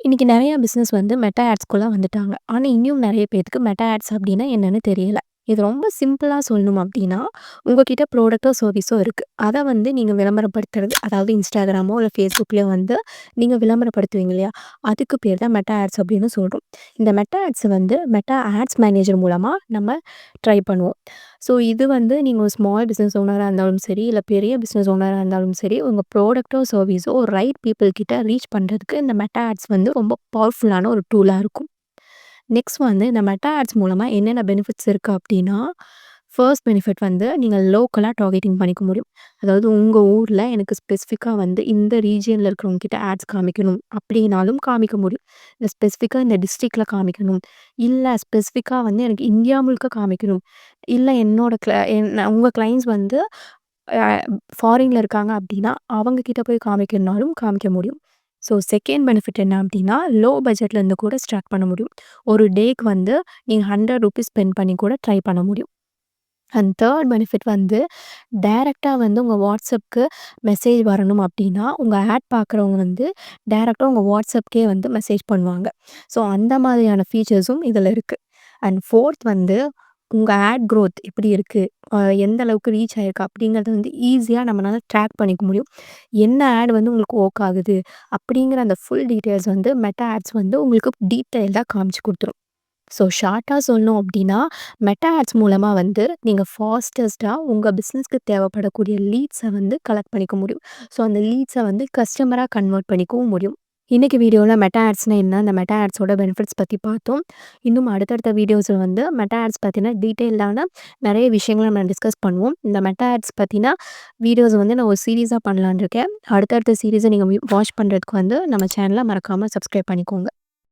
இன்னைக்கு நெறைய பிசினஸ் வந்து மெட்டா ஆட்ஸ்குள்ள வந்துட்டாங்க. ஆனா, இன்னும் நெறைய பேத்துக்கு மெட்டா ஆட்ஸ் அப்டின்னா என்னன்னு தெரியல. இது ரொம்ப சிம்பிளா சொல்லணும் அப்டின்னா, உங்ககிட்ட ப்ராடக்ட்டோ, சர்விஸோ இருக்கு. அத வந்து நீங்க விளம்பரப்படுத்துறது. அதாவது Instagramமோ இல்ல Facebookலயோ வந்து நீங்க விளம்பரப்படுத்துவீங்க இல்லையா? அதுக்கு பேர் தான் மெட்டா ஆட்ஸ் அப்டின்னு சொல்றோம். இந்த மெட்டா ஆட்ஸ் வந்து மெட்டா ஆட்ஸ் மேனேஜர் மூலமா நம்ம ட்ரை பண்ணுவோம். ஸோ இது வந்து நீங்க ஒரு ஸ்மால் பிசினஸ் ஓனரா இருந்தாலும் சரி, இல்ல பெரிய பிசினஸ் ஓனரா இருந்தாலும் சரி, உங்க ப்ராடக்ட்டோ, சர்விஸோ ரைட் பீப்பிள் கிட்ட ரீச் பண்றதுக்கு இந்த மெட்டா ஆட்ஸ் வந்து ரொம்ப பவர்ஃபுல்லான ஒரு டூலா இருக்கும். நெக்ஸ்ட் வந்து இந்த மெட்டா ஆட்ஸ் மூலமா என்னென்ன பெனிஃபிட்ஸ் இருக்கு அப்டின்னா, ஃபர்ஸ்ட் பெனிஃபிட் வந்து நீங்க லோக்கலா டார்கெட்டிங் பண்ணிக்க முடியும். அதாவது உங்க ஊர்ல எனக்கு ஸ்பெசிஃபிக்கா வந்து இந்த ரீஜியன்ல இருக்கிறவங்க கிட்ட ஆட்ஸ் காமிக்கணும் அப்டின்னாலும் காமிக்க முடியும். இந்த ஸ்பெசிஃபிக்கா இந்த டிஸ்ட்ரிக்ட்ல காமிக்கணும். இல்ல ஸ்பெசிஃபிக்கா வந்து எனக்கு இந்தியா முழுக்க காமிக்கணும். இல்ல என்னோட உங்க கிளையண்ட்ஸ் வந்து அ ஃபாரின்ல இருக்காங்க அப்டின்னா, அவங்க கிட்ட போய் காமிக்கணும்னாலும் காமிக்க முடியும். ஸோ செகண்ட் பெனிஃபிட் என்ன அப்டின்னா, லோ பட்ஜெட்லேருந்து கூட ஸ்டார்ட் பண்ண முடியும். ஒரு டேக்கு வந்து நீங்க ₹100 ஸ்பெண்ட் பண்ணி கூட ட்ரை பண்ண முடியும். அண்ட் தேர்ட் பெனிஃபிட் வந்து டைரக்ட்டா வந்து உங்க வாட்ஸ்அப்க்கு மெசேஜ் வரணும் அப்டின்னா, உங்க ஆட் பார்க்குறவங்க வந்து டைரக்ட்டா உங்க வாட்ஸ்அப்க்கே வந்து மெசேஜ் பண்ணுவாங்க. ஸோ அந்த மாதிரியான ஃபீச்சர்ஸும் இதில இருக்கு. அண்ட் ஃபோர்த் வந்து உங்க ஆட் குரோத் எப்படி இருக்கு? எந்த அளவுக்கு ரீச் ஆயிருக்கு அப்படிங்கிறத வந்து ஈஸியா நம்மனால ட்ராக் பண்ணிக்க முடியும். என்ன ஆட் வந்து உங்களுக்கு வொர்க் ஆகுது? அப்படிங்கிற அந்த ஃபுல் டீட்டெயில்ஸ் வந்து மெட்டா ஆட்ஸ் வந்து உங்களுக்கு டீட்டெயில்டா காமிச்சு குடுத்துரும். ஸோ ஷார்ட்டா சொல்லணும் அப்படின்னா, மெட்டா ஆட்ஸ் மூலமா வந்து நீங்க ஃபாஸ்டஸ்ட்டா உங்க பிசினஸ்க்கு தேவைப்படக்கூடிய லீட்ஸ வந்து கலெக்ட் பண்ணிக்க முடியும். ஸோ அந்த லீட்ஸ வந்து கஸ்டமரா கன்வெர்ட் பண்ணிக்கவும் முடியும். இன்னைக்கு வீடியோல மெட்டா ஆட்ஸ்னா என்ன? அந்த மெட்டா ஆட்ஸோட பெனிஃபிட்ஸ் பத்தி பார்த்தோம். இன்னும் அடுத்தடுத்த வீடியோஸ்ல வந்து மெட்டா ஆட்ஸ் பத்தின டீட்டெயில்டான நெறைய விஷயங்கள நம்ம டிஸ்கஸ் பண்ணுவோம். இந்த மெட்டா ஆட்ஸ் பத்தின வீடியோஸ் வந்து நான் ஒரு சீரிஸா பண்ணலான்னு இருக்கேன். அடுத்தடுத்த சீரிஸ நீங்க வாட்ச் பண்றதுக்கு வந்து நம்ம சேனல மறக்காம சப்ஸ்கிரைப் பண்ணிக்கோங்க.